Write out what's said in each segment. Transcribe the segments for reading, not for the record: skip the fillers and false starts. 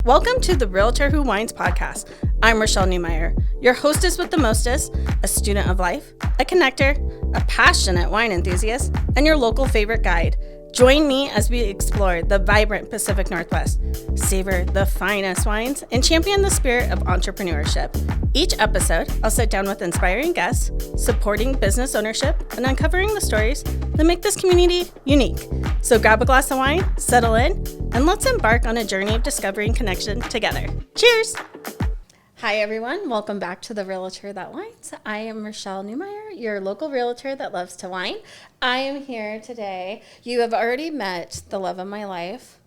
Welcome to the Realtor Who Wines podcast. I'm Rashelle Newmyer, your hostess with the mostest, a student of life, a connector, a passionate wine enthusiast, and your local favorite guide. Join me as we explore the vibrant Pacific Northwest, savor the finest wines, and champion the spirit of entrepreneurship. Each episode, I'll sit down with inspiring guests, supporting business ownership, and uncovering the stories that make this community unique. So grab a glass of wine, settle in, and let's embark on a journey of discovery and connection together. Cheers! Hi, everyone. Welcome back to the Realtor That Wines. I am Rashelle Newmyer, your local realtor that loves to wine. I am here today. You have already met the love of my life,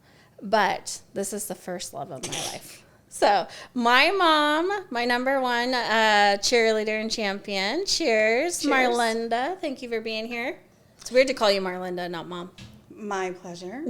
but this is the first love of my life. So my mom, my number one cheerleader and champion. Cheers. Marlinda, thank you for being here. It's weird to call you Marlinda, not Mom. My pleasure.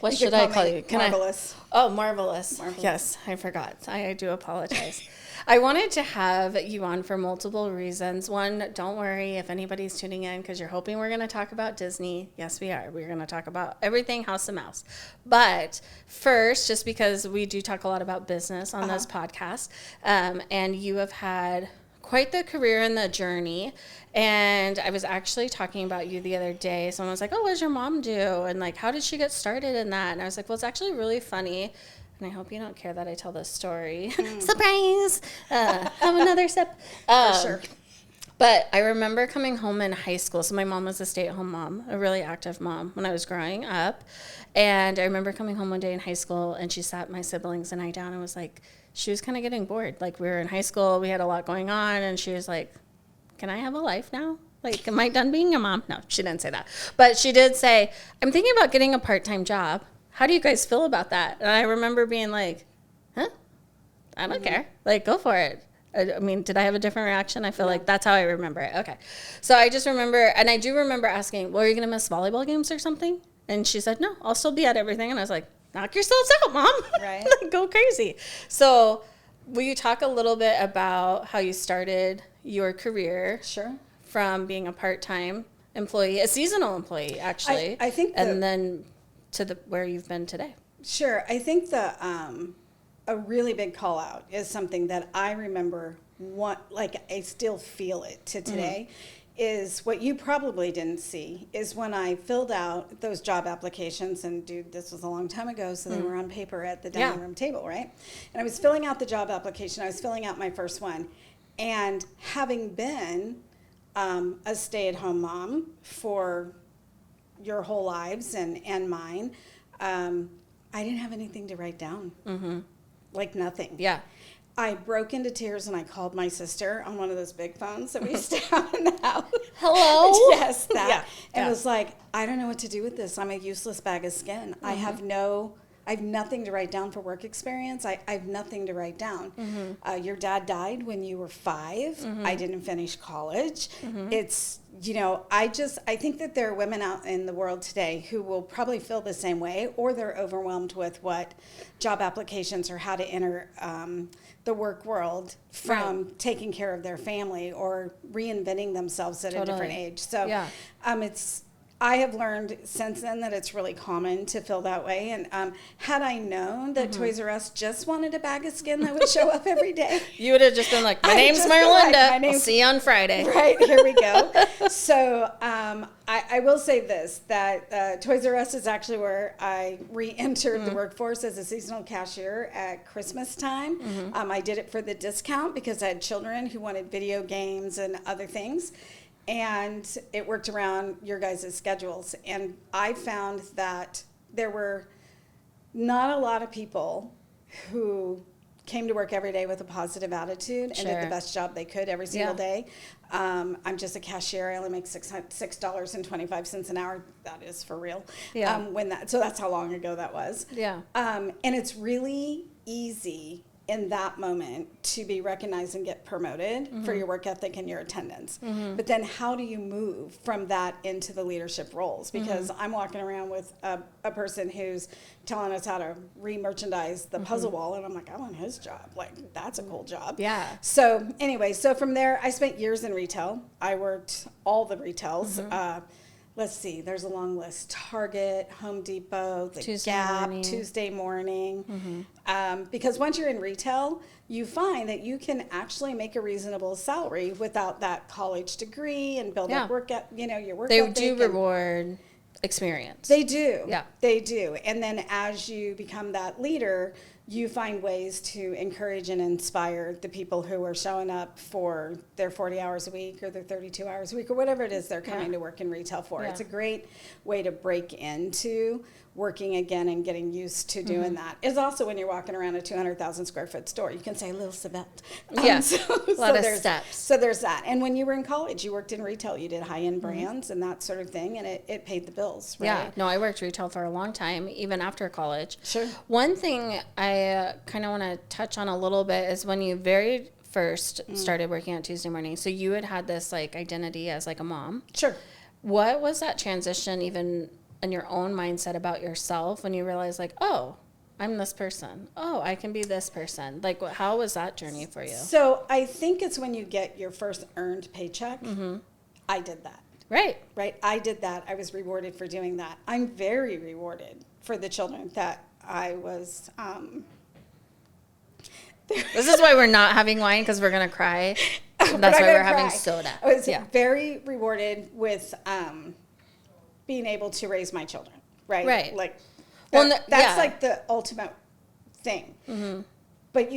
What should I call you? Marvelous. Marvelous. Yes, I forgot. I do apologize. I wanted to have you on for multiple reasons. One, don't worry if anybody's tuning in because you're hoping we're going to talk about Disney. Yes, we are. We're going to talk about everything House of Mouse. But first, just because we do talk a lot about business on this podcast, and you have had quite the career and the journey. And I was actually talking about you the other day. Someone was like, oh, what does your mom do? And like, how did she get started in that? And I was like, well, it's actually really funny. And I hope you don't care that I tell this story. Surprise! Have another sip. For sure. But I remember coming home in high school. So my mom was a stay-at-home mom, a really active mom when I was growing up. And I remember coming home one day in high school, and she sat my siblings and I down and was like, she was kind of getting bored. Like, we were in high school, we had a lot going on, and she was like, can I have a life now? Like, am I done being a mom? No, she didn't say that. But she did say, I'm thinking about getting a part-time job. How do you guys feel about that? And I remember being like, huh? I don't care. Like, go for it. I mean, did I have a different reaction? I feel like that's how I remember it. Okay. So I just remember, and I do remember asking, well, are you going to miss volleyball games or something? And she said, no, I'll still be at everything. And I was like, knock yourselves out, Mom. Right. Like, go crazy. So will you talk a little bit about how you started your career? Sure. From being a part-time employee, a seasonal employee, actually. I think and then to where you've been today. Sure. I think a really big call out is something that I remember, I still feel it to today, is what you probably didn't see is when I filled out those job applications, and dude, this was a long time ago, so they were on paper at the dining room table, right? And I was filling out the job application. I was filling out my first one. And having been a stay-at-home mom for your whole lives and mine, I didn't have anything to write down. Mm-hmm. Like nothing. Yeah. I broke into tears and I called my sister on one of those big phones that we used to have in the house. Hello? Yes, that. Yeah. And was like, I don't know what to do with this. I'm a useless bag of skin. Mm-hmm. I have nothing to write down for work experience. I have nothing to write down. Mm-hmm. Your dad died when you were 5. Mm-hmm. I didn't finish college. Mm-hmm. It's, I think that there are women out in the world today who will probably feel the same way, or they're overwhelmed with what job applications or how to enter the work world from taking care of their family or reinventing themselves at a different age. So I have learned since then that it's really common to feel that way. And had I known that Toys R Us just wanted a bag of skin that would show up every day, you would have just been like, my name's Marlinda. I'll see you on Friday. Right, here we go. So I will say this, that Toys R Us is actually where I re-entered the workforce as a seasonal cashier at Christmas time. Mm-hmm. I did it for the discount because I had children who wanted video games and other things. And it worked around your guys' schedules. And I found that there were not a lot of people who came to work every day with a positive attitude and did the best job they could every single day. I'm just a cashier. I only make $6.25 an hour. That is for real. Yeah. So that's how long ago that was. Yeah. And it's really easy in that moment to be recognized and get promoted for your work ethic and your attendance. Mm-hmm. But then how do you move from that into the leadership roles? Because I'm walking around with a person who's telling us how to re-merchandise the puzzle wall, and I'm like, I want his job. Like, that's a cool job. Yeah. So anyway, so from there, I spent years in retail. I worked all the retails. let's see, there's a long list. Target, Home Depot, the Tuesday Gap, morning. Tuesday morning. Because once you're in retail, you find that you can actually make a reasonable salary without that college degree and build up your work They ethic. do reward experience. They do. Yeah. They do. And then as you become that leader, you find ways to encourage and inspire the people who are showing up for their 40 hours a week or their 32 hours a week or whatever it is they're coming to work in retail for. Yeah. It's a great way to break into working again and getting used to doing that. It's also when you're walking around a 200,000 square foot store, you can say little Savette. Yeah, a lot of steps. So there's that. And when you were in college, you worked in retail, you did high-end brands and that sort of thing, and it paid the bills, right? Yeah, no, I worked retail for a long time, even after college. Sure. One thing I kind of want to touch on a little bit is when you very first started working at Tuesday morning. So you had this like identity as like a mom. Sure. What was that transition even in your own mindset about yourself when you realized like, oh, I'm this person. Oh, I can be this person. Like, how was that journey for you? So I think it's when you get your first earned paycheck. I did that. Right. I did that. I was rewarded for doing that. I'm very rewarded for the children that I was. This is why we're not having wine, because we're going to cry. That's why we're having soda. I was very rewarded with being able to raise my children. Right. Like, that's like the ultimate thing. But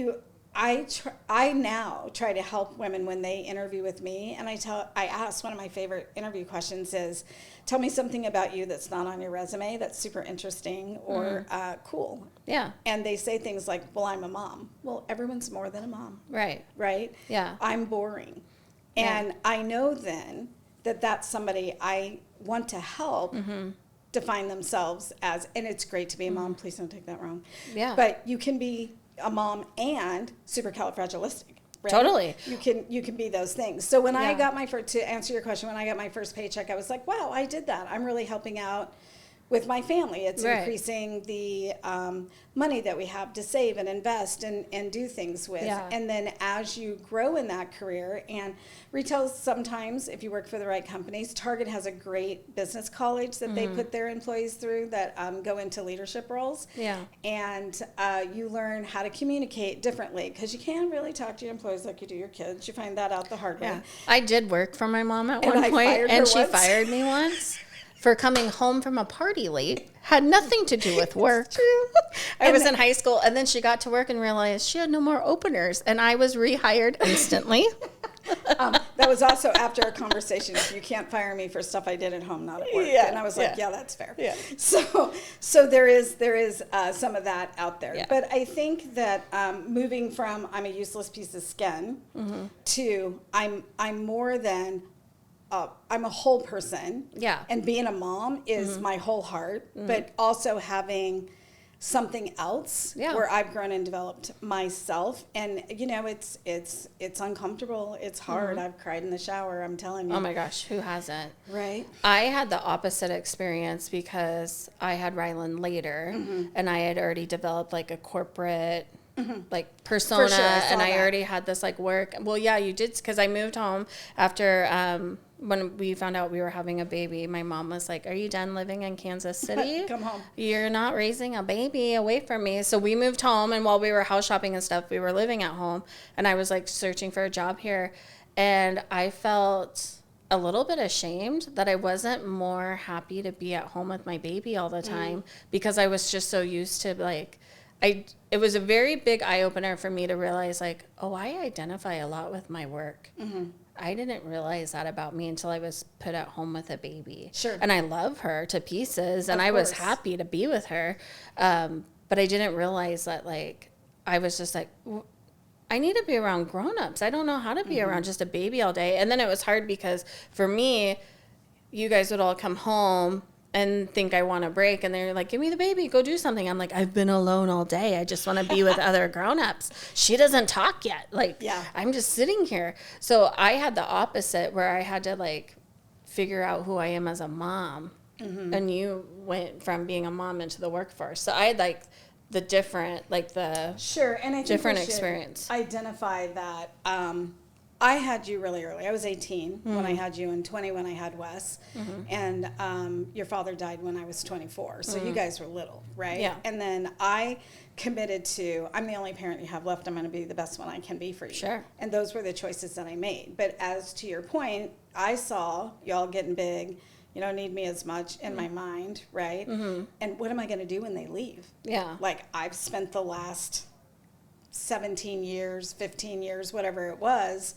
I now try to help women when they interview with me, and I ask, one of my favorite interview questions is, tell me something about you that's not on your resume that's super interesting or cool. Yeah. And they say things like, well, I'm a mom. Well, everyone's more than a mom. Right. Yeah. I'm boring. And I know then that that's somebody I want to help define themselves as, and it's great to be a mom. Please don't take that wrong. Yeah. But you can be a mom and supercalifragilistic. Right? Totally. You can be those things. So when I got to answer your question, when I got my first paycheck, I was like, wow, I did that. I'm really helping out with my family. It's increasing the money that we have to save and invest and do things with. Yeah. And then as you grow in that career, and retail sometimes, if you work for the right companies, Target has a great business college that they put their employees through that go into leadership roles. Yeah. And you learn how to communicate differently, because you can't really talk to your employees like you do your kids. You find that out the hard way. I did work for my mom at one point, and she fired me once for coming home from a party late. Had nothing to do with work. I was in high school, and then she got to work and realized she had no more openers, and I was rehired instantly. That was also after a conversation. You can't fire me for stuff I did at home, not at work. And I was like, yeah, that's fair. Yeah. So there is some of that out there. Yeah. But I think that moving from I'm a useless piece of skin to I'm more than I'm a whole person. Yeah. And being a mom is my whole heart, but also having something else where I've grown and developed myself. And it's uncomfortable. It's hard. I've cried in the shower, I'm telling you. Oh my gosh, who hasn't? Right. I had the opposite experience because I had Rylan later, and I had already developed like a corporate like persona, and I already had this like work. Well, yeah, you did, because I moved home after when we found out we were having a baby. My mom was like, "Are you done living in Kansas City? Come home. You're not raising a baby away from me." So we moved home, and while we were house shopping and stuff, we were living at home, and I was like searching for a job here, and I felt a little bit ashamed that I wasn't more happy to be at home with my baby all the time, because I was just so used to like, it was a very big eye-opener for me to realize, like, oh, I identify a lot with my work. I didn't realize that about me until I was put at home with a baby. Sure. And I love her to pieces, and I was happy to be with her. But I didn't realize that, like, I was just like, I need to be around grown-ups. I don't know how to be around just a baby all day. And then it was hard because, for me, you guys would all come home and think I want a break, and they're like, give me the baby, go do something. I'm like, I've been alone all day. I just want to be with other grown-ups. She doesn't talk yet. Like, I'm just sitting here. So I had the opposite, where I had to like figure out who I am as a mom. And you went from being a mom into the workforce. So I had like the different, like the and I think different experience. Identify that I had you really early. I was 18 when I had you and 20 when I had Wes. And your father died when I was 24. So you guys were little, right? Yeah. And then I committed to, I'm the only parent you have left. I'm going to be the best one I can be for you. Sure. And those were the choices that I made. But as to your point, I saw y'all getting big. You don't need me as much in my mind, right? And what am I going to do when they leave? Yeah. Like, I've spent the last 17 years, 15 years, whatever it was,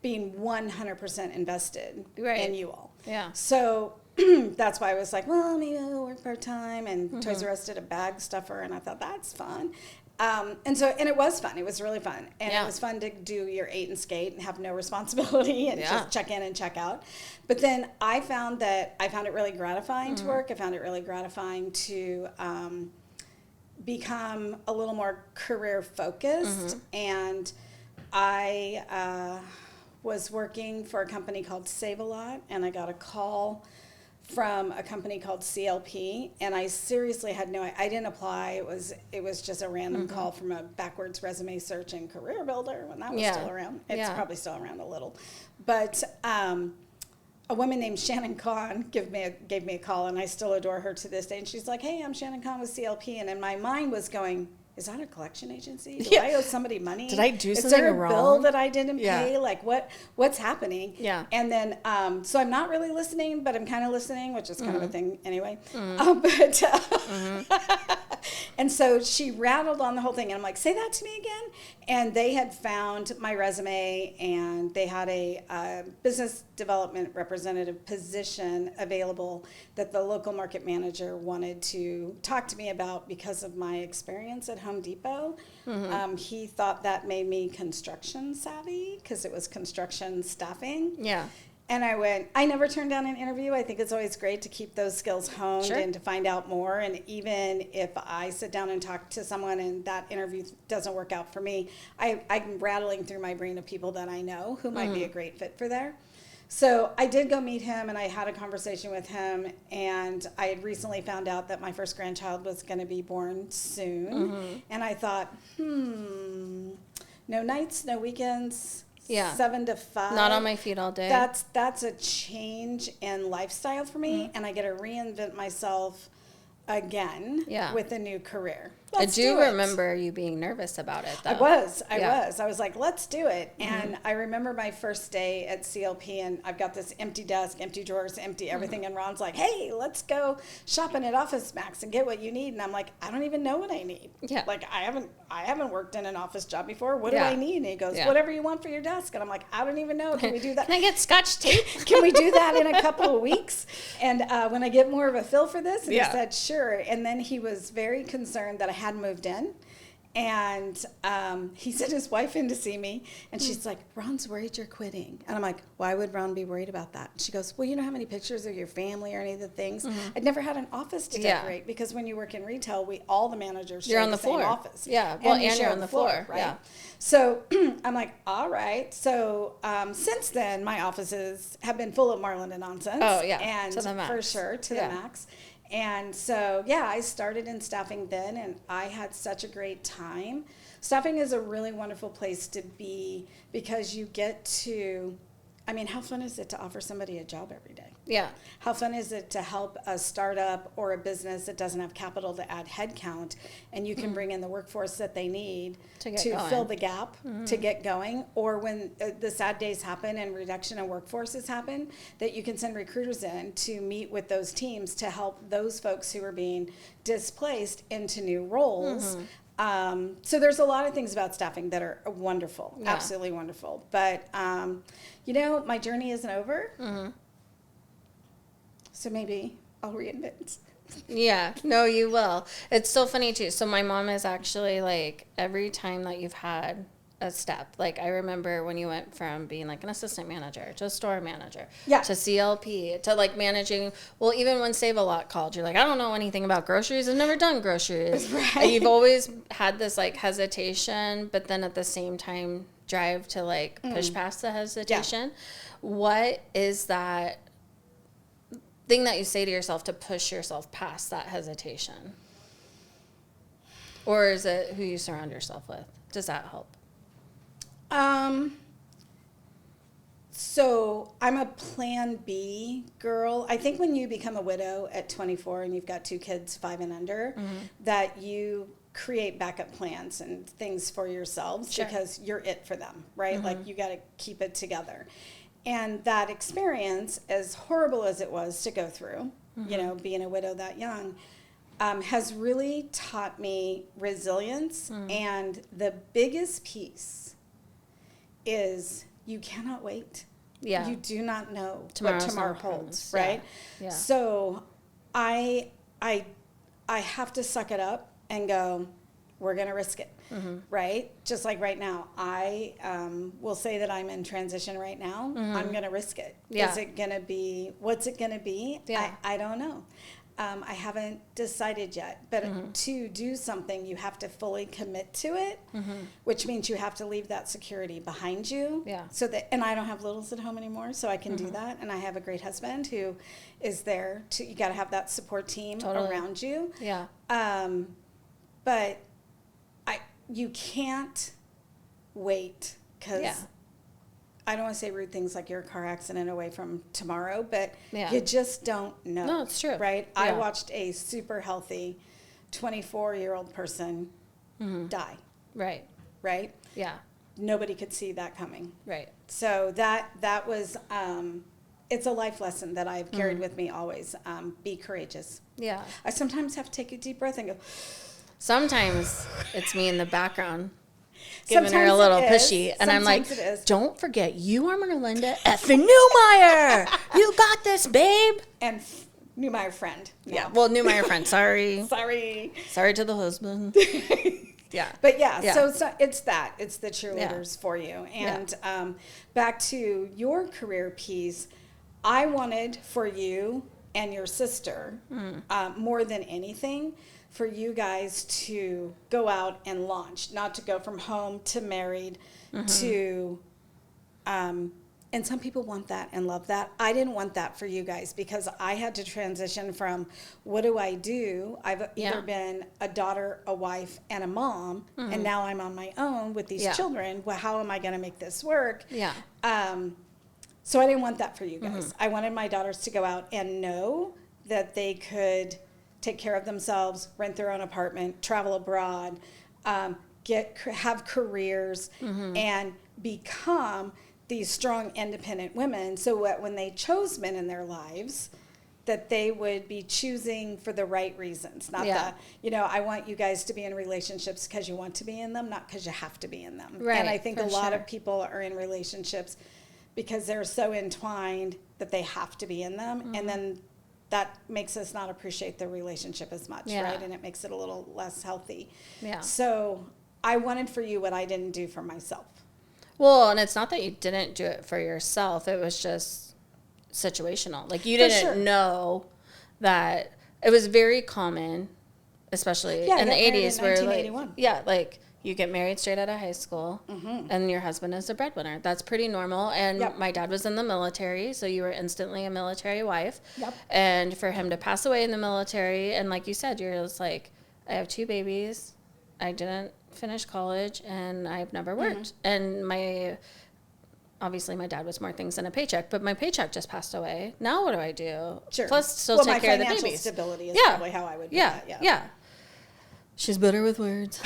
being 100% invested in you all. Yeah. So that's why I was like, well, maybe I'll work part-time. And Toys R Us did a bag stuffer, and I thought, that's fun. And it was fun. It was really fun. And it was fun to do your 8 and skate and have no responsibility and just check in and check out. But then I found it really gratifying to work. I found it really gratifying to become a little more career focused. And I was working for a company called Save a Lot, and I got a call from a company called CLP, and I seriously had I didn't apply. It was just a random call from a backwards resume search and Career Builder when that was still around. It's probably still around a little. But a woman named Shannon Kahn gave me a call, and I still adore her to this day. And she's like, "Hey, I'm Shannon Kahn with CLP," and in my mind was going, is that a collection agency? Do I owe somebody money? Did I do something wrong? Is there a bill that I didn't pay? Like, what's happening? Yeah. And then, so I'm not really listening, but I'm kind of listening, which is kind of a thing anyway. And so she rattled on the whole thing, and I'm like, say that to me again. And they had found my resume, and they had a business development representative position available that the local market manager wanted to talk to me about because of my experience at Home Depot. He thought that made me construction savvy because it was construction staffing. Yeah. And I never turned down an interview. I think it's always great to keep those skills honed and to find out more. And even if I sit down and talk to someone and that interview doesn't work out for me, I'm rattling through my brain of people that I know who might be a great fit for there. So I did go meet him, and I had a conversation with him, and I had recently found out that my first grandchild was going to be born soon. And I thought, no nights, no weekends. 7 to 5. Not on my feet all day. That's a change in lifestyle for me, and I get to reinvent myself again with a new career. I do remember you being nervous about it, though. I was like, let's do it. And I remember my first day at CLP, and I've got this empty desk, empty drawers, empty everything. And Ron's like, hey, let's go shopping at Office Max and get what you need. And I'm like, I don't even know what I need. Yeah. Like, I haven't worked in an office job before. What do I need? And he goes, whatever you want for your desk. And I'm like, I don't even know. Can we do that? Can I get Scotch tape? Can we do that in a couple of weeks? And when I get more of a feel for this, and he said, sure. And then he was very concerned that I hadn't moved in. And he sent his wife in to see me, and she's like, Ron's worried you're quitting. And I'm like, why would Ron be worried about that? And she goes, well, you know how many pictures of your family or any of the things? I'd never had an office to decorate because when you work in retail, all the managers share the same office. Yeah, well, and you're on the floor, right? Yeah. So I'm like, all right. So since then, my offices have been full of Marlinda nonsense. Oh, yeah, and to the max. For sure, to the max. And so, I started in staffing then, and I had such a great time. Staffing is a really wonderful place to be because you get to, how fun is it to offer somebody a job every day? Yeah. How fun is it to help a startup or a business that doesn't have capital to add headcount, and you can bring in the workforce that they need to fill the gap, to get going, or when the sad days happen and reduction in workforces happen, that you can send recruiters in to meet with those teams to help those folks who are being displaced into new roles. So there's a lot of things about staffing that are wonderful, absolutely wonderful. But, my journey isn't over. So maybe I'll reinvent. Yeah, no, you will. It's so funny, too. So my mom is actually, like, every time that you've had a step, like, I remember when you went from being, like, an assistant manager to a store manager to CLP to, like, managing, well, even when Save a Lot called, you're like, I don't know anything about groceries. I've never done groceries. Right. You've always had this, like, hesitation, but then at the same time drive to, like, push past the hesitation. What is that thing that you say to yourself to push yourself past that hesitation? Or is it who you surround yourself with? Does that help? So I'm a plan B girl. I think when you become a widow at 24 and you've got 2 kids, 5 and under, that you create backup plans and things for yourselves because you're it for them, right? Like you got to keep it together. And that experience, as horrible as it was to go through, you know, being a widow that young, has really taught me resilience. And the biggest piece is you cannot wait. Yeah. You do not know Tomorrow's what tomorrow not holds, promised. right? Yeah. So I have to suck it up and go, we're going to risk it, right? Just like right now, I will say that I'm in transition right now. I'm going to risk it. Yeah. Is it going to be, what's it going to be? Yeah. I don't know. I haven't decided yet, but to do something, you have to fully commit to it, which means you have to leave that security behind you. Yeah. So that, and I don't have littles at home anymore, so I can do that. And I have a great husband who is there to, you got to have that support team around you. Yeah. But you can't wait because I don't want to say rude things like you're a car accident away from tomorrow, but you just don't know. No, it's true. Right? Yeah. I watched a super healthy 24-year-old person die. Right. Right? Yeah. Nobody could see that coming. Right. So that was, it's a life lesson that I've carried with me always. Be courageous. Yeah. I sometimes have to take a deep breath and go. Sometimes it's me in the background giving her a Sometimes little it is. pushy. And I'm like, Sometimes it is. don't forget, you are Marlinda Newmyer. You got this, babe. And Newmyer friend. Yeah. Well, Newmyer friend. Sorry. Sorry to the husband. Yeah. But so it's that. It's the cheerleaders for you. And back to your career piece, I wanted for you and your sister, more than anything, for you guys to go out and launch, not to go from home to married to, and some people want that and love that. I didn't want that for you guys because I had to transition from what do I do? I've either been a daughter, a wife, and a mom, and now I'm on my own with these children. Well, how am I going to make this work? Yeah. So I didn't want that for you guys. I wanted my daughters to go out and know that they could take care of themselves, rent their own apartment, travel abroad, have careers, and become these strong, independent women. So that when they chose men in their lives, that they would be choosing for the right reasons. Not that, I want you guys to be in relationships because you want to be in them, not because you have to be in them. Right, and I think a lot of people are in relationships because they're so entwined that they have to be in them. And then that makes us not appreciate the relationship as much, right? And it makes it a little less healthy. Yeah. So I wanted for you what I didn't do for myself. Well, and it's not that you didn't do it for yourself. It was just situational. Like you didn't know that it was very common, especially in the 80s where like you get married straight out of high school and your husband is a breadwinner. That's pretty normal. And my dad was in the military, so you were instantly a military wife. Yep. And for him to pass away in the military, and like you said, you're just like, I have 2 babies. I didn't finish college and I've never worked. And obviously my dad was more things than a paycheck, but my paycheck just passed away. Now what do I do? Sure. Plus still take care of the babies. My financial stability is probably how I would do that. Yeah. She's better with words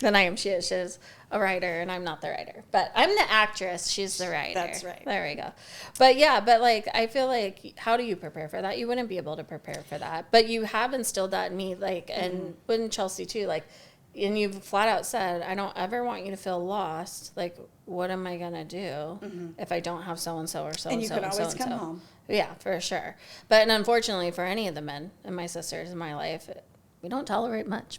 than I am. She is a writer, and I'm not the writer. But I'm the actress. She's the writer. That's right. There we go. But like, I feel like, how do you prepare for that? You wouldn't be able to prepare for that. But you have instilled that in me, like, and with Chelsea too, like, and you've flat out said, I don't ever want you to feel lost. Like, what am I going to do if I don't have so-and-so or so-and-so? And you can always come home. Yeah, for sure. But and unfortunately for any of the men and my sisters in my life, we don't tolerate much.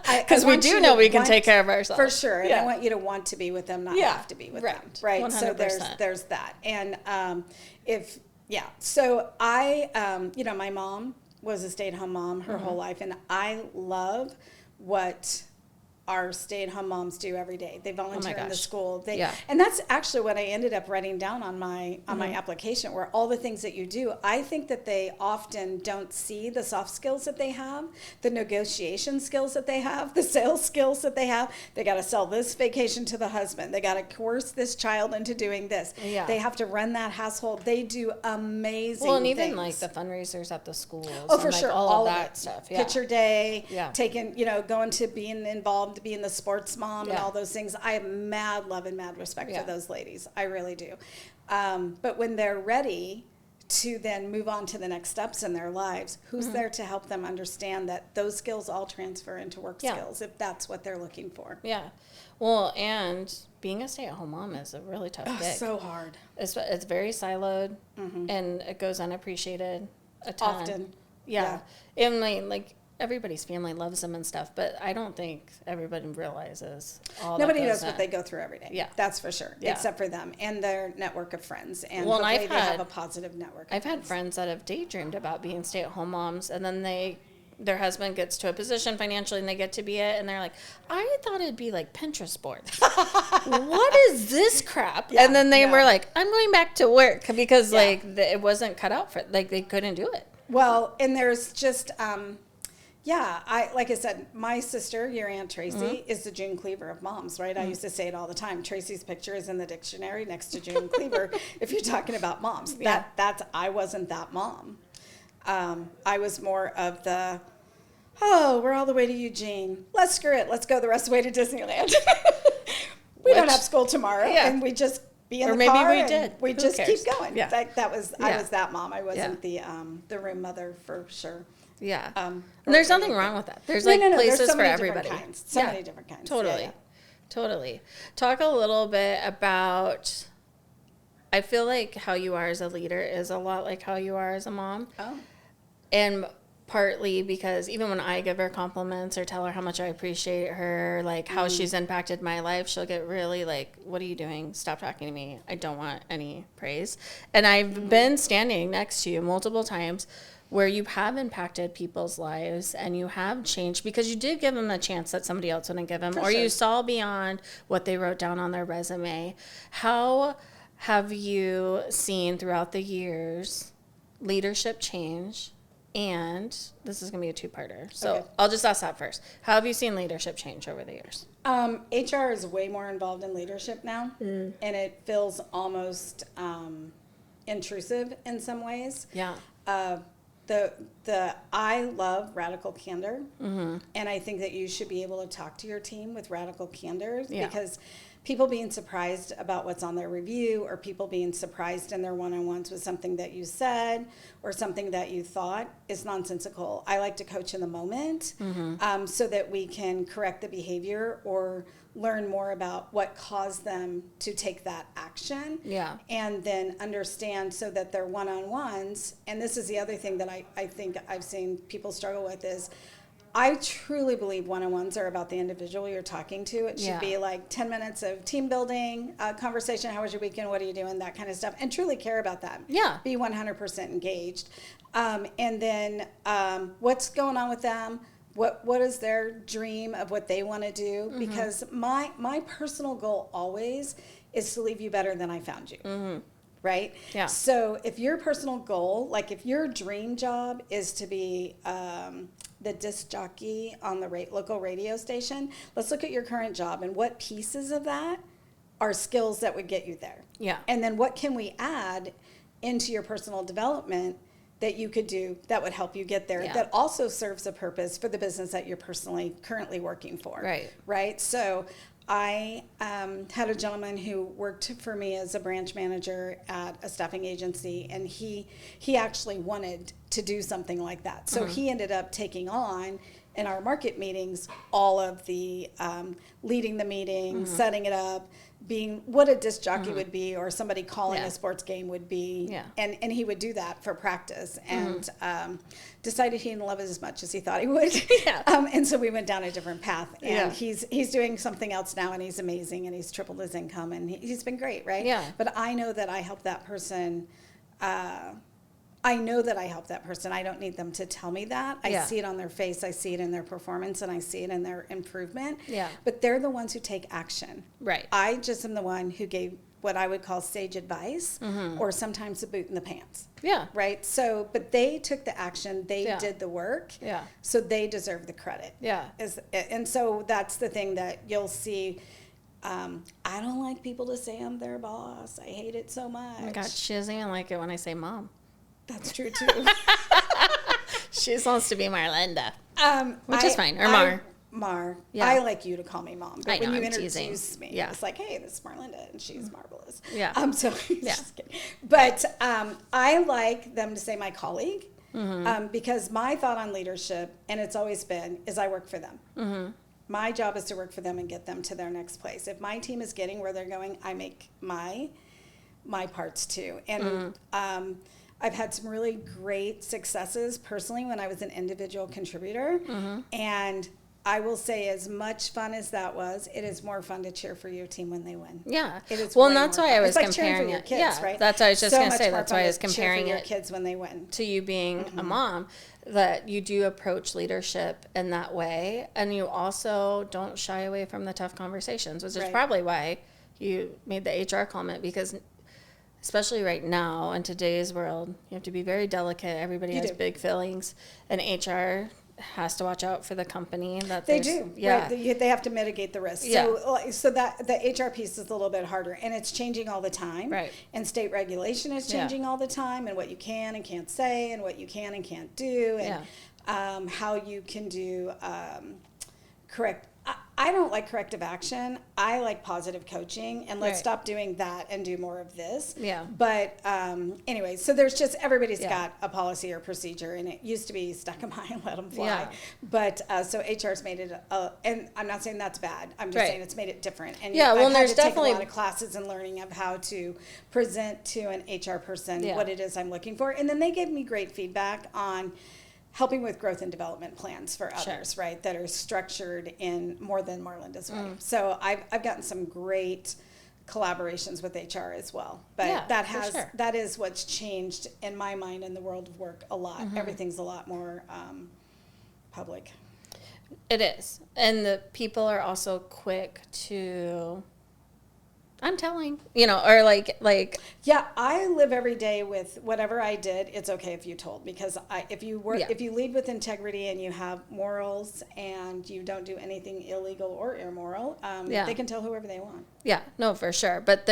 Because we do know we can take care of ourselves. For sure. And I want you to want to be with them, not have to be with them. Right. 100%. So there's that. And So I, my mom was a stay-at-home mom her whole life. And I love what our stay-at-home moms do every day. They volunteer in the school. Yeah. And that's actually what I ended up writing down on my application, were all the things that you do. I think that they often don't see the soft skills that they have, the negotiation skills that they have, the sales skills that they have. They got to sell this vacation to the husband. They got to coerce this child into doing this. Yeah. They have to run that household. They do amazing Well, and things. even like the fundraisers at the schools. Oh, for and, like, sure. All of that stuff. Yeah. Picture day, Yeah. taking, going to being involved, being the sports mom and Yeah. all those things. I have mad love and mad respect Yeah. for those ladies. I really do. But when they're ready to then move on to the next steps in their lives, who's there to help them understand that those skills all transfer into work skills, if that's what they're looking for? Yeah. Well, and being a stay-at-home mom is a really tough gig. So hard. It's very siloed, and it goes unappreciated a ton. Often. Yeah. And like everybody's family loves them and stuff, but I don't think everybody realizes all Nobody that goes knows what on. they go through every day. Yeah. That's for sure. Yeah. Except for them and their network of friends. And Well, and hopefully I've they have had- a positive network. I've had friends that have daydreamed about being stay-at-home moms, and then their husband gets to a position financially and they get to be it, and they're like, I thought it'd be like Pinterest boards. What is this crap? Yeah, and then they no. were like, I'm going back to work because Yeah. it wasn't cut out for it. Like they couldn't do it. Well, and there's just, like I said, my sister, your Aunt Tracy, is the June Cleaver of moms, right? I used to say it all the time. Tracy's picture is in the dictionary next to June Cleaver if you're talking about moms. Yeah. I wasn't that mom. I was more of the, we're all the way to Eugene. Screw it. Let's go the rest of the way to Disneyland. We don't have school tomorrow, Yeah. and we just be in Or the maybe car we and did. we Who just cares? keep going. Yeah. I was Yeah. that mom. I wasn't the room mother for sure. Yeah. And And there's nothing wrong with that. There's places there's so for many everybody. Different kinds. So many different kinds. Totally. Yeah, yeah. Totally. Talk a little bit about, I feel like how you are as a leader is a lot like how you are as a mom. Oh. And partly because even when I give her compliments or tell her how much I appreciate her, like how she's impacted my life, she'll get really like, what are you doing? Stop talking to me. I don't want any praise. And I've been standing next to you multiple times where you have impacted people's lives and you have changed because you did give them a chance that somebody else wouldn't give them, For or sure. you saw beyond what they wrote down on their resume. How have you seen throughout the years leadership change? And this is going to be a two-parter. So Okay. I'll just ask that first. How have you seen leadership change over the years? HR is way more involved in leadership now, and it feels almost intrusive in some ways. Yeah. I love radical candor, and I think that you should be able to talk to your team with radical candor because people being surprised about what's on their review, or people being surprised in their one-on-ones with something that you said or something that you thought is nonsensical. I like to coach in the moment so that we can correct the behavior or learn more about what caused them to take that action. Yeah. And then understand so that their one-on-ones, and this is the other thing that I think I've seen people struggle with is, I truly believe one-on-ones are about the individual you're talking to. It should be like 10 minutes of team building, conversation, how was your weekend, what are you doing, that kind of stuff, and truly care about them. Yeah. Be 100% engaged. And then what's going on with them? What is their dream of what they want to do? Because my personal goal always is to leave you better than I found you. Right? Yeah. So if your personal goal, like if your dream job is to be the disc jockey on the local radio station, let's look at your current job and what pieces of that are skills that would get you there. Yeah. And then what can we add into your personal development that you could do that would help you get there, that also serves a purpose for the business that you're currently working for. Right. Right? So I had a gentleman who worked for me as a branch manager at a staffing agency, and he actually wanted to do something like that. So he ended up taking on, in our market meetings, all of the leading the meeting, setting it up, being what a disc jockey would be, or somebody calling a sports game would be. Yeah. And he would do that for practice, and decided he didn't love it as much as he thought he would. Yeah. And so we went down a different path, and Yeah. he's doing something else now, and he's amazing, and he's tripled his income, and he's been great, right? Yeah. But I know that I helped that person. I know that I help that person. I don't need them to tell me that. I see it on their face. I see it in their performance, and I see it in their improvement. Yeah. But they're the ones who take action. Right. I just am the one who gave what I would call sage advice, or sometimes a boot in the pants. Yeah. Right. So, but they took the action. They did the work. Yeah. So they deserve the credit. Yeah. And so that's the thing that you'll see. I don't like people to say I'm their boss. I hate it so much. Oh my God, she doesn't even like it when I say mom. That's true too. She just wants to be Marlinda, which is fine. Or Mar. Yeah. I like you to call me mom. But when you introduce me, yeah. it's like, hey, this is Marlinda, and she's marvelous. Yeah. So just kidding. But I like them to say my colleague, because my thought on leadership, and it's always been, is I work for them. Mm-hmm. My job is to work for them and get them to their next place. If my team is getting where they're going, I make my parts too. And I've had some really great successes personally when I was an individual contributor. And I will say, as much fun as that was, it is more fun to cheer for your team when they win. Yeah. It is. Well, and that's why I was like comparing for your it. Kids, right? That's what I was just going to say. So much That's why I was more fun to comparing cheer for it your kids when they win. to you being a mom, that you do approach leadership in that way, and you also don't shy away from the tough conversations, which is probably why you made the HR comment, because especially right now in today's world, you have to be very delicate. Everybody has big feelings, and HR has to watch out for the company that they do. Yeah. Right. They have to mitigate the risk. Yeah. So that the HR piece is a little bit harder, and it's changing all the time. Right. And state regulation is changing all the time, and what you can and can't say, and what you can and can't do, and how you can do correct. I don't like corrective action. I like positive coaching, and let's stop doing that and do more of this. Yeah. But anyway, so there's just, everybody's got a policy or procedure, and it used to be stuck in my and let them fly. Yeah. But so HR's made it, and I'm not saying that's bad. I'm just saying it's made it different. And I've had to take a lot of classes and learning of how to present to an HR person what it is I'm looking for. And then they gave me great feedback on helping with growth and development plans for others, right, that are structured in more than Marlinda's way. So I've gotten some great collaborations with HR as well. But that is what's changed in my mind in the world of work a lot. Everything's a lot more public. It is. And the people are also quick to, I'm telling, or like. Yeah, I live every day with whatever I did. It's okay if you told, because if you lead with integrity and you have morals and you don't do anything illegal or immoral, they can tell whoever they want. Yeah, no, for sure. But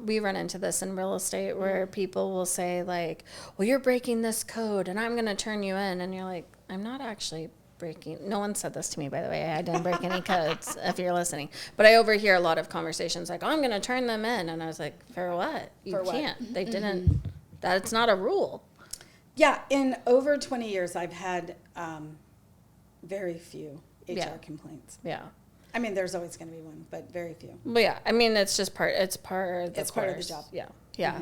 we run into this in real estate where people will say like, well, you're breaking this code and I'm going to turn you in. And you're like, I'm not actually breaking. No one said this to me, by the way. I didn't break any codes, if you're listening. But I overhear a lot of conversations like, oh, I'm going to turn them in. And I was like, for what? You can't. They didn't. That's not a rule. Yeah. In over 20 years, I've had very few HR complaints. Yeah. I mean, there's always going to be one, but very few. But yeah, I mean, it's just part of the job. Yeah. Yeah.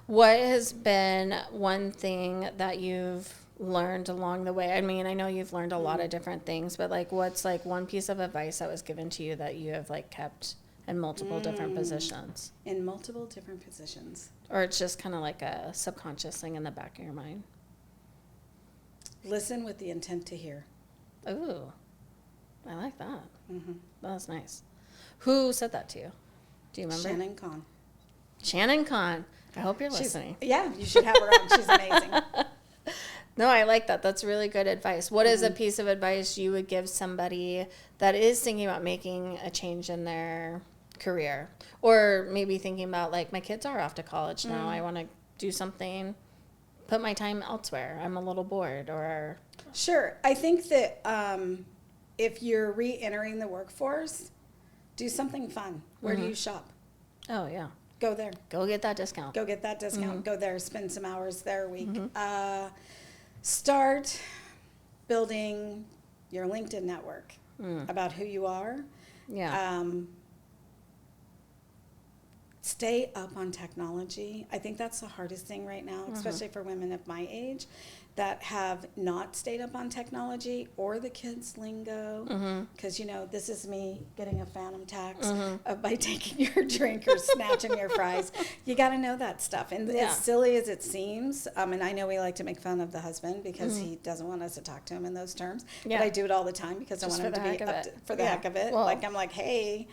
What has been one thing that you've learned along the way? I mean, I know you've learned a lot of different things, but like, what's like one piece of advice that was given to you that you have like kept in multiple different positions? In multiple different positions. Or it's just kind of like a subconscious thing in the back of your mind? Listen with the intent to hear. Ooh, I like that. That's nice. Who said that to you? Do you remember? Shannon Kahn. I hope you're listening. Yeah, you should have her on. She's amazing. No, I like that. That's really good advice. What is a piece of advice you would give somebody that is thinking about making a change in their career? Or maybe thinking about, like, my kids are off to college now. I want to do something, put my time elsewhere. I'm a little bored. Or Sure. I think that if you're re-entering the workforce, do something fun. Where do you shop? Oh, yeah. Go there. Go get that discount. Go there. Spend some hours there a week. Start building your LinkedIn network about who you are. Yeah. stay up on technology. I think that's the hardest thing right now, especially for women of my age that have not stayed up on technology or the kids' lingo. Because, you know, this is me getting a phantom tax by taking your drink or snatching your fries. You got to know that stuff. And as silly as it seems, and I know we like to make fun of the husband because he doesn't want us to talk to him in those terms. But I do it all the time because just I want him to be up for the heck of it. Well, like, I'm like, hey,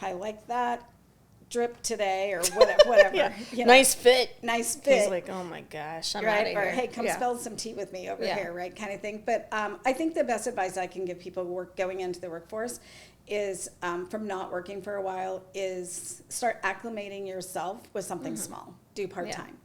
I like that drip today or whatever. You know, nice fit. He's like, oh my gosh, I'm out of here. Or hey, come spill some tea with me over here, right, kind of thing. But I think the best advice I can give people going into the workforce is from not working for a while is start acclimating yourself with something small. Do part-time.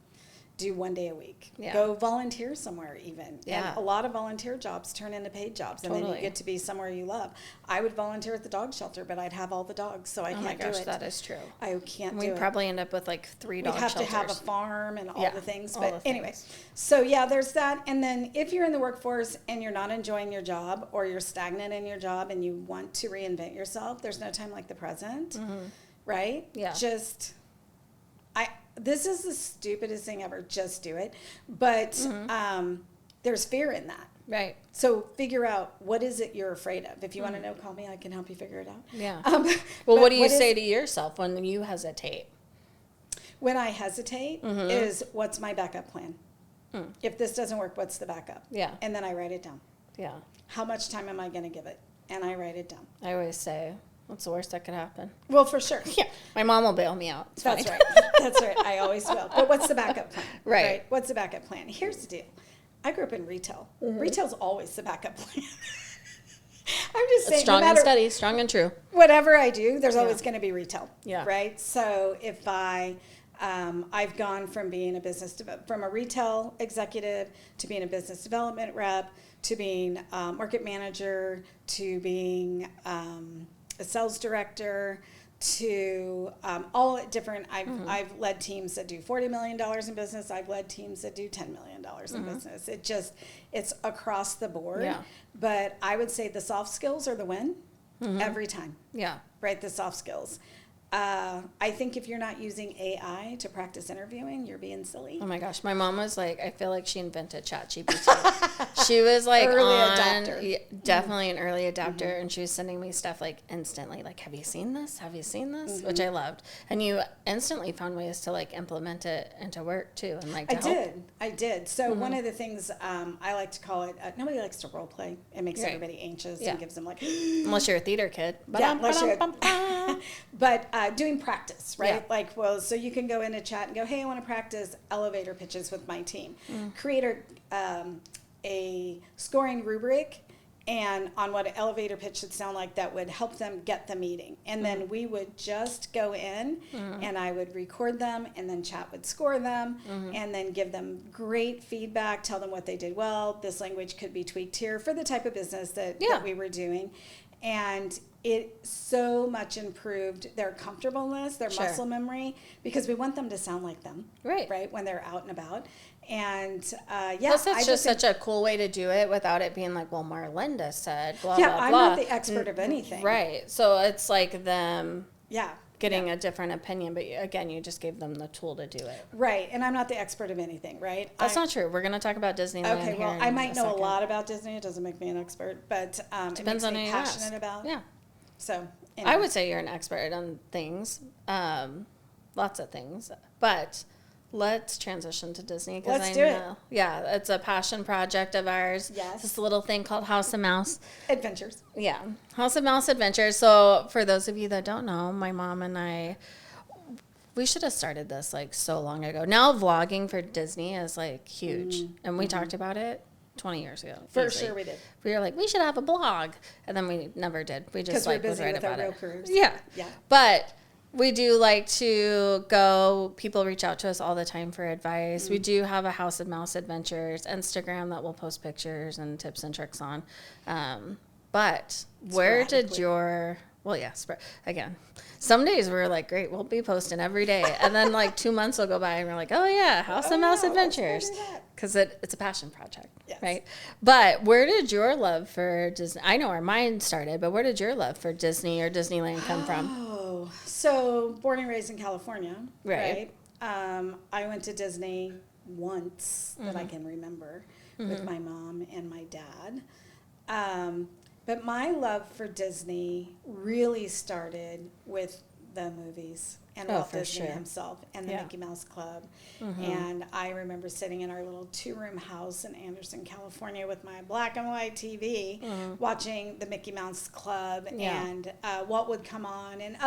Do 1 day a week. Go volunteer somewhere even. And a lot of volunteer jobs turn into paid jobs. And then you get to be somewhere you love. I would volunteer at the dog shelter, but I'd have all the dogs, so I can't do it. That is true. I can't do it. We'd probably end up with like 3 dog shelters. We'd have to have a farm and all the things. But anyway, so there's that. And then if you're in the workforce and you're not enjoying your job or you're stagnant in your job and you want to reinvent yourself, there's no time like the present, right? Yeah. This is the stupidest thing ever. Just do it. But there's fear in that. Right. So figure out what is it you're afraid of. If you want to know, call me. I can help you figure it out. Yeah. Well, what do you say to yourself when you hesitate? When I hesitate is what's my backup plan? If this doesn't work, what's the backup? Yeah. And then I write it down. Yeah. How much time am I going to give it? And I write it down. I always say, what's the worst that could happen? Well, for sure. Yeah. My mom will bail me out. It's That's fine. right. That's right. I always will. But what's the backup plan? Right. What's the backup plan? Here's the deal. I grew up in retail. Retail's always the backup plan. I'm just saying. Strong and steady, strong and true. Whatever I do, there's always going to be retail. Yeah. Right? So if I've gone from being from a retail executive to being a business development rep to being a market manager to being a sales director to all different. I've led teams that do $40 million in business. I've led teams that do $10 million in business. It's across the board. Yeah. But I would say the soft skills are the win every time. Yeah. Right. The soft skills. I think if you're not using AI to practice interviewing, you're being silly. Oh my gosh. My mom was like, I feel like she invented ChatGPT. She was like definitely an early adopter. And she was sending me stuff like instantly, like, have you seen this? Have you seen this? Which I loved. And you instantly found ways to like implement it into work too. And like, I did. So one of the things I like to call it, nobody likes to role play. It makes everybody anxious and gives them like, unless you're a theater kid. Unless you're but doing practice, right? Yeah. Like, well, so you can go in a chat and go, hey, I want to practice elevator pitches with my team. Create a scoring rubric and on what an elevator pitch should sound like that would help them get the meeting. And then we would just go in and I would record them and then chat would score them and then give them great feedback, tell them what they did well. This language could be tweaked here for the type of business that we were doing. And it so much improved their comfortableness, their muscle memory, because we want them to sound like them, right, when they're out and about. And plus it's just such a cool way to do it without it being like, well, Marlinda said, blah, blah, blah. I'm not the expert of anything. Right. So it's like them getting a different opinion, but again, you just gave them the tool to do it. Right. And I'm not the expert of anything, right? That's not true. We're going to talk about Disneyland. Okay, well, I might know a lot about Disney. It doesn't make me an expert, but depends it makes on me passionate about. Yeah. So anyway. I would say you're an expert on things, lots of things, but let's transition to Disney. Let's do it. Yeah, it's a passion project of ours. Yes. This little thing called House of Mouse Adventures. Yeah, House of Mouse Adventures. So for those of you that don't know, my mom and I, we should have started this like so long ago. Now vlogging for Disney is like huge, and we talked about it 20 years ago. For sure we did. We were like, we should have a blog. And then we never did. We just like we're busy would write with about our real it. careers. Yeah. But we do like to go, people reach out to us all the time for advice. We do have a House of Mouse Adventures Instagram that we'll post pictures and tips and tricks on. But where did your, well, yeah, again, some days we're like, great, we'll be posting every day. And then like 2 months will go by and we're like, oh yeah, House of Mouse Adventures. Because it's a passion project, right? But where did your love for Disney, I know where mine started, but where did your love for Disney or Disneyland come from? Oh, So born and raised in California, Right. I went to Disney once that I can remember with my mom and my dad. But my love for Disney really started with the movies and Walt Disney himself and the Mickey Mouse Club. And I remember sitting in our little 2-room house in Anderson, California with my black and white TV watching the Mickey Mouse Club and what would come on. And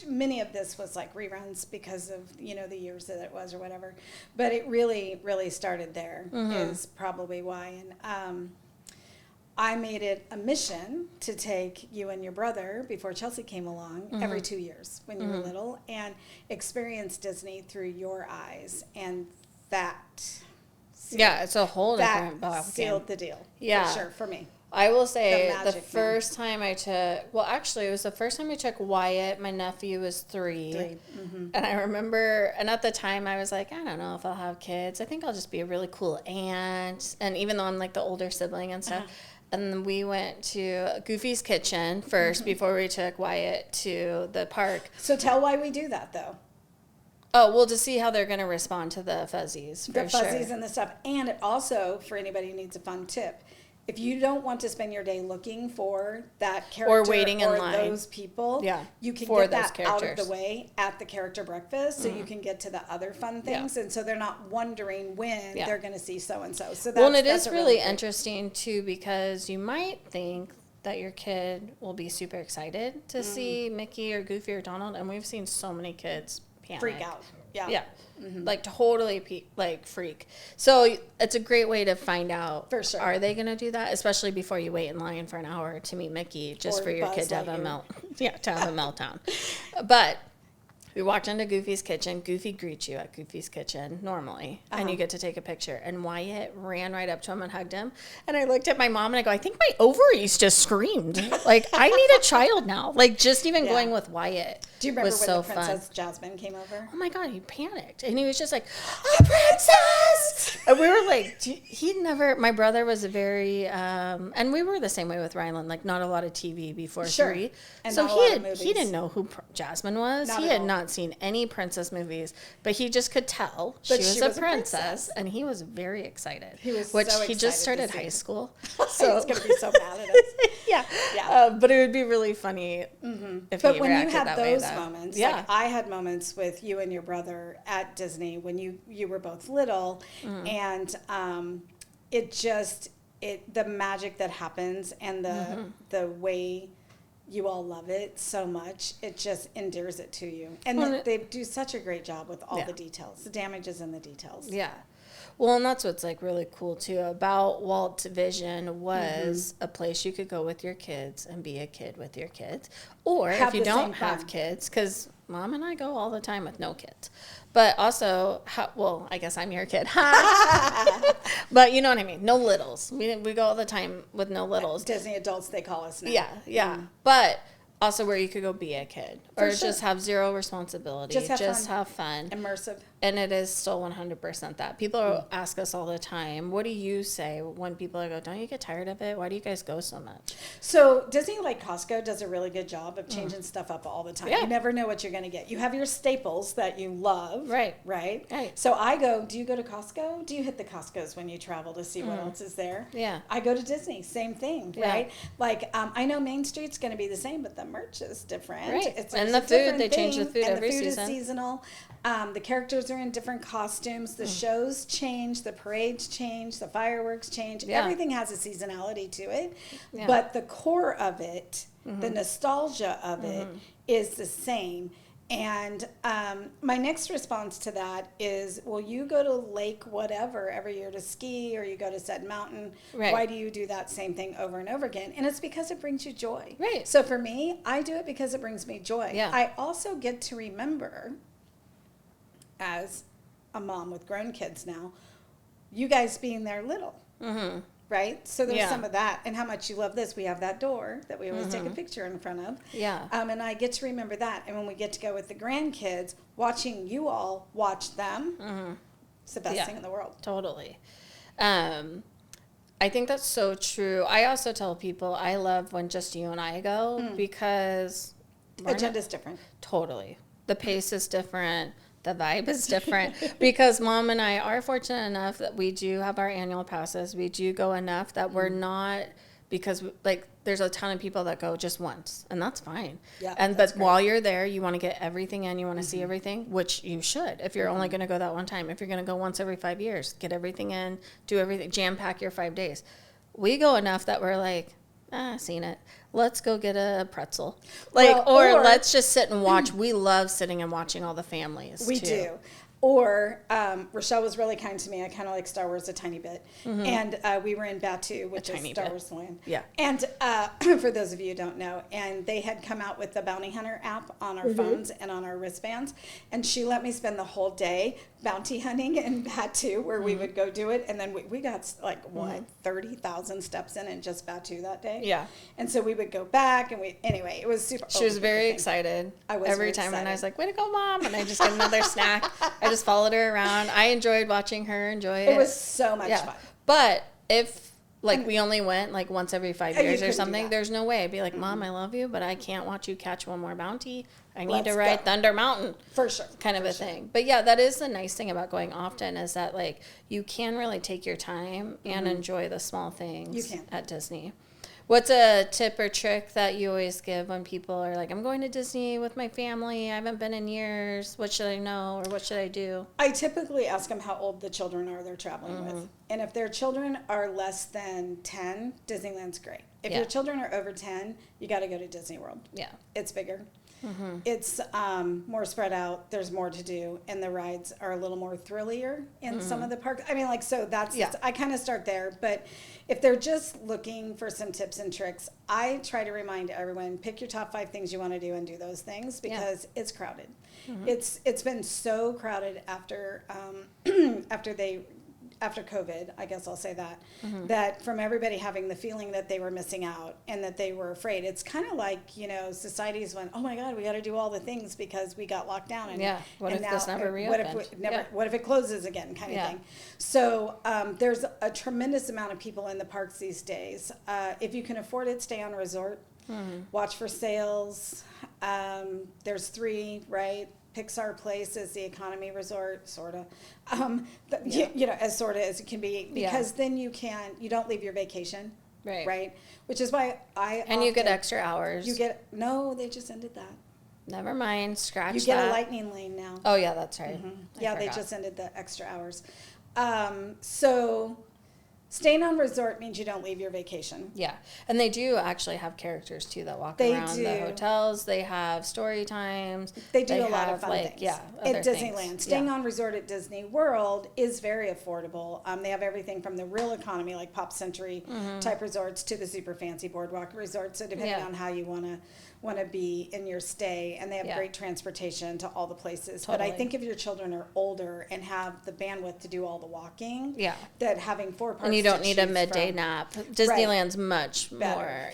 many of this was like reruns because of, the years that it was or whatever. But it really, really started there is probably why. And I made it a mission to take you and your brother, before Chelsea came along, every 2 years when you were little, and experience Disney through your eyes. And that it's a whole different ballgame. Sealed the deal. Yeah. For sure, for me. I will say the first time I took, it was the first time I took Wyatt. My nephew was 3. And I remember, and at the time I was like, I don't know if I'll have kids. I think I'll just be a really cool aunt. And even though I'm like the older sibling and stuff. And then we went to Goofy's Kitchen first before we took Wyatt to the park. So tell why we do that, though. Oh, well, to see how they're going to respond to the fuzzies, for The fuzzies and the stuff. And it also, for anybody who needs a fun tip, if you don't want to spend your day looking for that character or waiting in line, those people, you can get that out of the way at the character breakfast, so you can get to the other fun things, and so they're not wondering when they're going to see so-and-so. So that's, and it is really interesting, too, because you might think that your kid will be super excited to see Mickey or Goofy or Donald, and we've seen so many kids panic. Freak out. Yeah. Like totally freak. So it's a great way to find out, for sure, are they going to do that? Especially before you wait in line for an hour to meet Mickey, just for your kid to have a meltdown. But we walked into Goofy's Kitchen. Goofy greets you at Goofy's Kitchen normally, and you get to take a picture. And Wyatt ran right up to him and hugged him. And I looked at my mom and I go, I think my ovaries just screamed. Like, I need a child now. Like, just even going with Wyatt. Do you remember when the Princess Jasmine came over? Oh my God, he panicked. And he was just like, a princess! And we were like, my brother was a very, and we were the same way with Rylan, like not a lot of TV before 3. And so he didn't know who Jasmine was. He had not seen any princess movies, but he just could tell she was a princess, and he was very excited. He was he just started high school. So he's going to be so mad at us. But it would be really funny if he reacted that way. Moments. Like I had moments with you and your brother at Disney when you were both little, and the magic that happens and the way you all love it so much, it just endears it to you. And they do such a great job with all the details. The damage is in the details. Yeah. Well, and that's what's like really cool too about Walt's vision was a place you could go with your kids and be a kid with your kids, or if you don't have kids, because Mom and I go all the time with no kids, but also, I guess I'm your kid, but you know what I mean. No littles. We go all the time with no littles. Disney adults, they call us now. Yeah. But also where you could go be a kid or just have zero responsibility, just have fun. Immersive. And it is still 100% that. People ask us all the time, what do you say when people go, don't you get tired of it? Why do you guys go so much? So Disney, like Costco, does a really good job of changing stuff up all the time. You never know what you're going to get. You have your staples that you love. Right. So do you go to Costco? Do you hit the Costcos when you travel to see what else is there? Yeah. I go to Disney, same thing, right? Like, I know Main Street's going to be the same, but the merch is different. Right. And the food, they change the food every season. And the food is seasonal. The characters are in different costumes. The shows change. The parades change. The fireworks change. Everything has a seasonality to it. Yeah. But the core of it, the nostalgia of it, is the same. And my next response to that is, well, you go to Lake whatever every year to ski, or you go to Said Mountain. Right. Why do you do that same thing over and over again? And it's because it brings you joy. Right. So for me, I do it because it brings me joy. Yeah. I also get to remember, as a mom with grown kids now, you guys being there little. Right? So there's some of that. And how much you love this. We have that door that we always take a picture in front of. Yeah. And I get to remember that. And when we get to go with the grandkids, watching you all watch them, it's the best thing in the world. Totally. I think that's so true. I also tell people I love when just you and I go because Agenda's different. Totally. The pace is different. The vibe is different because Mom and I are fortunate enough that we do have our annual passes. We do go enough that we're not, because like there's a ton of people that go just once, and that's fine. Yeah, but while you're there, you want to get everything in, you want to see everything, which you should. If you're only going to go that one time, if you're going to go once every 5 years, get everything in, do everything, jam pack your 5 days. We go enough that we're like, seen it. Let's go get a pretzel. Or let's just sit and watch. We love sitting and watching all the families. We do. Or Rashelle was really kind to me. I kind of like Star Wars a tiny bit. And we were in Batu, which is Star Wars land. Yeah. And for those of you who don't know, and they had come out with the Bounty Hunter app on our phones and on our wristbands. And she let me spend the whole day bounty hunting in Batu, where we would go do it. And then we got 30,000 steps in just Batu that day. Yeah. And so we would go back, and anyway, it was super. She was very excited. I was every time when I was like, way to go, Mom. And I just get another snack. I just followed her around. I enjoyed watching her enjoy it. It was so much fun. But if we only went like once every 5 years or something, there's no way. I'd be like, Mom, I love you, but I can't watch you catch one more bounty. I need to ride Thunder Mountain. For sure. Kind of a thing. But yeah, that is the nice thing about going often, is that like you can really take your time and enjoy the small things at Disney. What's a tip or trick that you always give when people are like, I'm going to Disney with my family, I haven't been in years, what should I know or what should I do? I typically ask them how old the children are they're traveling with. And if their children are less than 10, Disneyland's great. If your children are over 10, you got to go to Disney World. Yeah. It's bigger. It's more spread out. There's more to do, and the rides are a little more thrillier in some of the parks. I mean, like, so that's I kind of start there. But if they're just looking for some tips and tricks, I try to remind everyone, pick your top 5 things you want to do and do those things, because it's crowded. It's been so crowded after after COVID, I guess I'll say that, that from everybody having the feeling that they were missing out and that they were afraid. It's kind of like, societies went, oh my God, we got to do all the things because we got locked down. And, what if this never reopened? What if it closes again, kind of thing. So there's a tremendous amount of people in the parks these days. If you can afford it, stay on a resort. Watch for sales. There's 3, right? Pixar Place is the economy resort, sort of, as sort of as it can be, because then you don't leave your vacation, right? Which is why you get extra hours. They just ended that. Never mind, scratch that. You get a lightning lane now. Oh yeah, that's right. They just ended the extra hours. So staying on resort means you don't leave your vacation. Yeah. And they do actually have characters, too, that walk around the hotels. They have story times. They do a lot of fun things. Yeah, at Disneyland. Staying on resort at Disney World is very affordable. They have everything from the real economy, like Pop Century type resorts, to the super fancy boardwalk resorts. So depending on how you want to be in your stay, and they have great transportation to all the places. But I think if your children are older and have the bandwidth to do all the walking, that having 4 parks, and you don't need a midday nap. Disneyland's much more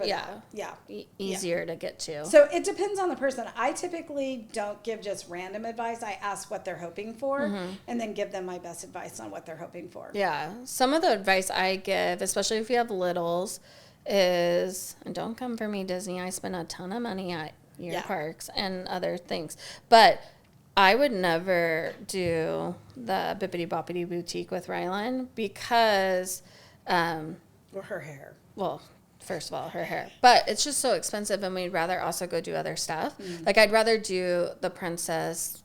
easier to get to. So it depends on the person. I typically don't give just random advice. I ask what they're hoping for, and then give them my best advice on what they're hoping for. Yeah. Some of the advice I give, especially if you have littles, is, and don't come for me, Disney, I spend a ton of money at your parks and other things, but I would never do the Bippity Boppity Boutique with Rylan because or her hair. Well, first of all, her hair, but it's just so expensive, and we'd rather also go do other stuff. Like, I'd rather do the princess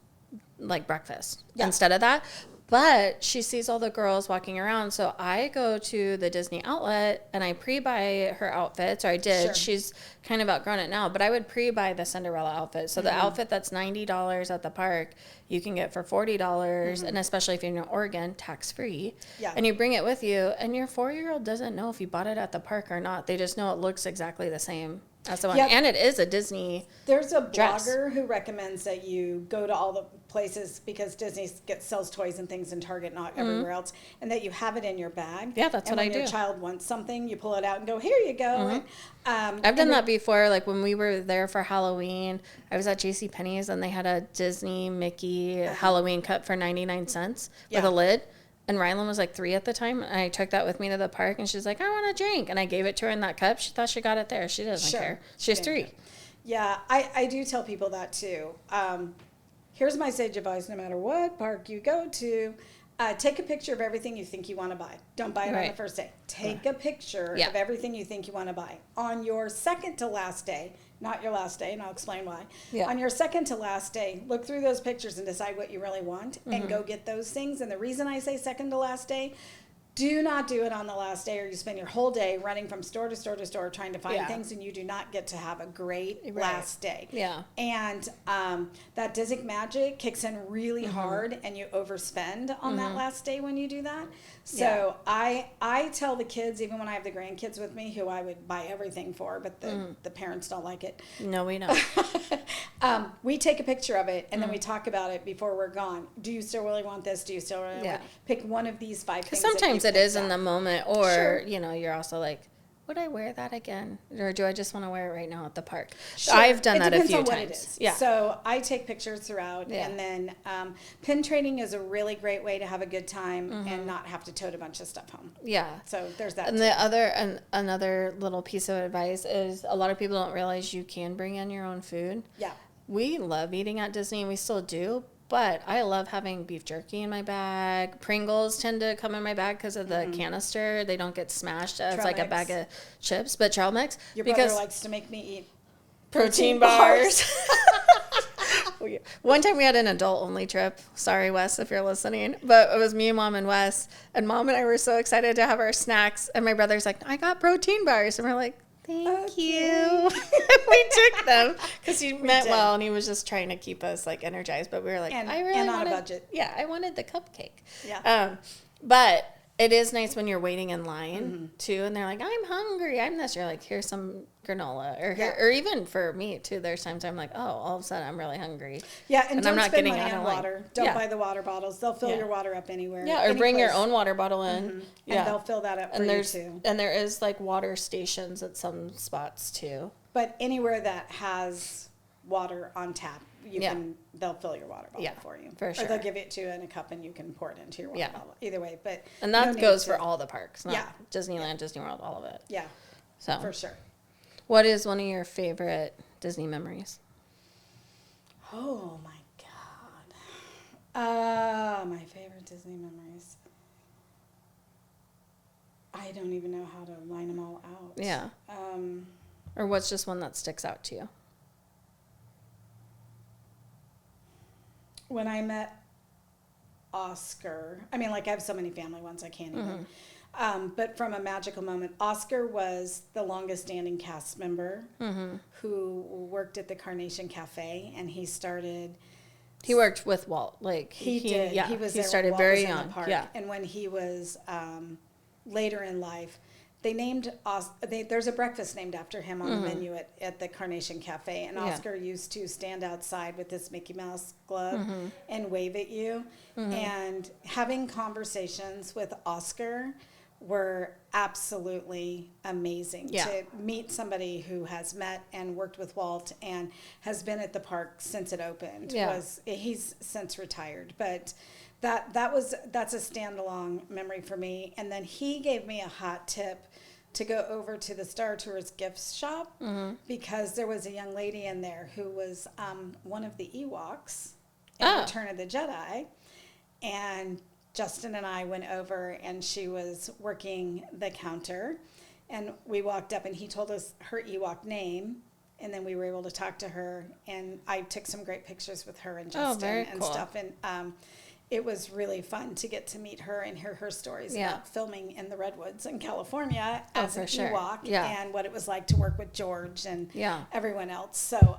breakfast instead of that. But she sees all the girls walking around, so I go to the Disney outlet and I pre-buy her outfits, or I did. Sure. She's kind of outgrown it now, but I would pre-buy the Cinderella outfit. So the outfit that's $90 at the park, you can get for $40, and especially if you're in Oregon, tax-free. Yeah. And you bring it with you, and your 4-year-old doesn't know if you bought it at the park or not. They just know it looks exactly the same. That's the one. Yep. And it is a Disney There's a dress. Blogger who recommends that you go to all the places, because Disney sells toys and things in Target, not everywhere else, and that you have it in your bag. Yeah, that's what I do. And when your child wants something, you pull it out and go, here you go. And, I've done that before. Like when we were there for Halloween, I was at JCPenney's and they had a Disney Mickey Halloween cup for 99 cents with a lid. And Rylan was like 3 at the time. And I took that with me to the park, and she's like, I want a drink. And I gave it to her in that cup. She thought she got it there. She doesn't care. She's 3. Yeah, I do tell people that too. Here's my sage advice: no matter what park you go to, take a picture of everything you think you want to buy. Don't buy it on the first day. Take a picture of everything you think you want to buy. On your second to last day, not your last day, and I'll explain why. Yeah. On your second to last day, look through those pictures and decide what you really want and go get those things. And the reason I say second to last day, do not do it on the last day, or you spend your whole day running from store to store to store trying to find things, and you do not get to have a great last day. Yeah. And that Disney magic kicks in really hard, and you overspend on that last day when you do that. So I tell the kids, even when I have the grandkids with me, who I would buy everything for, but the parents don't like it. No, we know. We take a picture of it, and then we talk about it before we're gone. Do you still really want this? Do you still really want pick one of these 5 things? Sometimes it is in the moment, or you know, you're also like, would I wear that again, or do I just want to wear it right now at the park? Sure. I've done that a few times. What it is. Yeah. So I take pictures throughout, and then pin trading is a really great way to have a good time and not have to tote a bunch of stuff home. Yeah. So there's that. And another little piece of advice is a lot of people don't realize you can bring in your own food. Yeah. We love eating at Disney, and we still do. But I love having beef jerky in my bag. Pringles tend to come in my bag because of the canister. They don't get smashed. It's like a bag of chips. But trail mix. Your brother likes to make me eat protein bars. One time we had an adult-only trip. Sorry, Wes, if you're listening. But it was me, Mom, and Wes. And Mom and I were so excited to have our snacks. And my brother's like, I got protein bars. And we're like, Thank you. We took them because he meant well, and he was just trying to keep us like energized. But we were like, I really on a budget. Yeah, I wanted the cupcake. Yeah. But it is nice when you're waiting in line too, and they're like, I'm hungry. I'm this. You're like, here's some granola, or even for me too. There's times I'm like, oh, all of a sudden I'm really hungry. Yeah, and don't I'm not spend getting money on water. Don't buy the water bottles. They'll fill your water up anywhere. Yeah, or bring your own water bottle in. And they'll fill that up for you too. And there is like water stations at some spots too. But anywhere that has water on tap, they'll fill your water bottle for you. For sure. Or they'll give it to you in a cup and you can pour it into your water bottle. Either way, and that goes for all the parks. Not Disneyland, Disney World, all of it. Yeah. So for sure. What is one of your favorite Disney memories? Oh my God. My favorite Disney memories. I don't even know how to line them all out. Yeah. Or what's just one that sticks out to you? When I met Oscar, I mean, like I have so many family ones, I can't even. But from a magical moment, Oscar was the longest standing cast member who worked at the Carnation Cafe, and he started. He worked with Walt, like he did. Yeah, he started very young. Yeah, and when he was later in life, they named there's a breakfast named after him on the menu at the Carnation Cafe, and Oscar used to stand outside with this Mickey Mouse glove and wave at you, and having conversations with Oscar were absolutely amazing. To meet somebody who has met and worked with Walt and has been at the park since it opened. He's since retired, but that's a standalone memory for me. And then he gave me a hot tip to go over to the Star Tours gift shop because there was a young lady in there who was one of the Ewoks in Return of the Jedi, and Justin and I went over, and she was working the counter, and we walked up, and he told us her Ewok name, and then we were able to talk to her, and I took some great pictures with her and Justin and stuff, and it was really fun to get to meet her and hear her stories about filming in the Redwoods in California as an Ewok and what it was like to work with George and everyone else. So,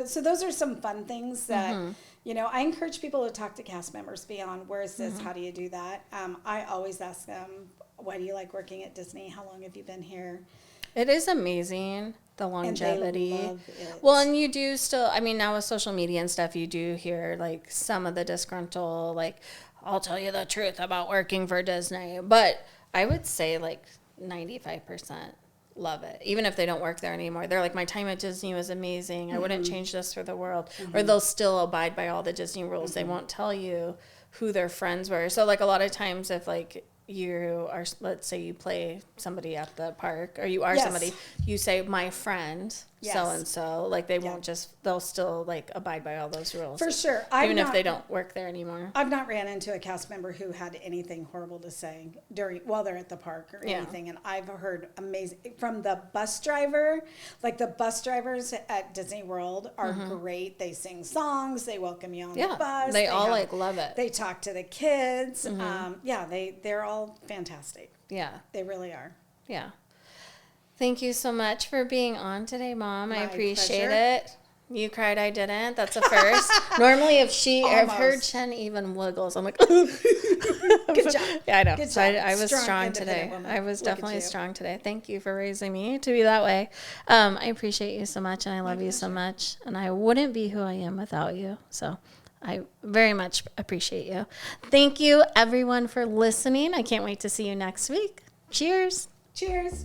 so those are some fun things that, you know, I encourage people to talk to cast members beyond, where is this, how do you do that? I always ask them, why do you like working at Disney? How long have you been here? It is amazing, the longevity. And they love it. Well, and you do still, I mean, now with social media and stuff, you do hear like some of the disgruntled, like, I'll tell you the truth about working for Disney. But I would say like 95% love it. Even if they don't work there anymore. They're like, my time at Disney was amazing. I wouldn't change this for the world. Or they'll still abide by all the Disney rules. They won't tell you who their friends were. So like a lot of times if like, you are, let's say you play somebody at the park, or you are somebody, you say my friend, Yes. so-and-so. Like, they won't just, they'll still, like, abide by all those rules. For sure. Even if they don't work there anymore. I've not ran into a cast member who had anything horrible to say while they're at the park or anything. And I've heard amazing, from the bus driver, like the bus drivers at Disney World are great. They sing songs. They welcome you on the bus. They all love it. They talk to the kids. They're all fantastic. Yeah. They really are. Yeah. Thank you so much for being on today, Mom. I appreciate it. You cried, I didn't. That's a first. Normally, I've heard Chen even wiggles. I'm like, good job. Yeah, I know. Good so job. I was strong today. Woman. I was definitely strong today. Thank you for raising me to be that way. I appreciate you so much, and I love you so much. And I wouldn't be who I am without you. So I very much appreciate you. Thank you, everyone, for listening. I can't wait to see you next week. Cheers. Cheers.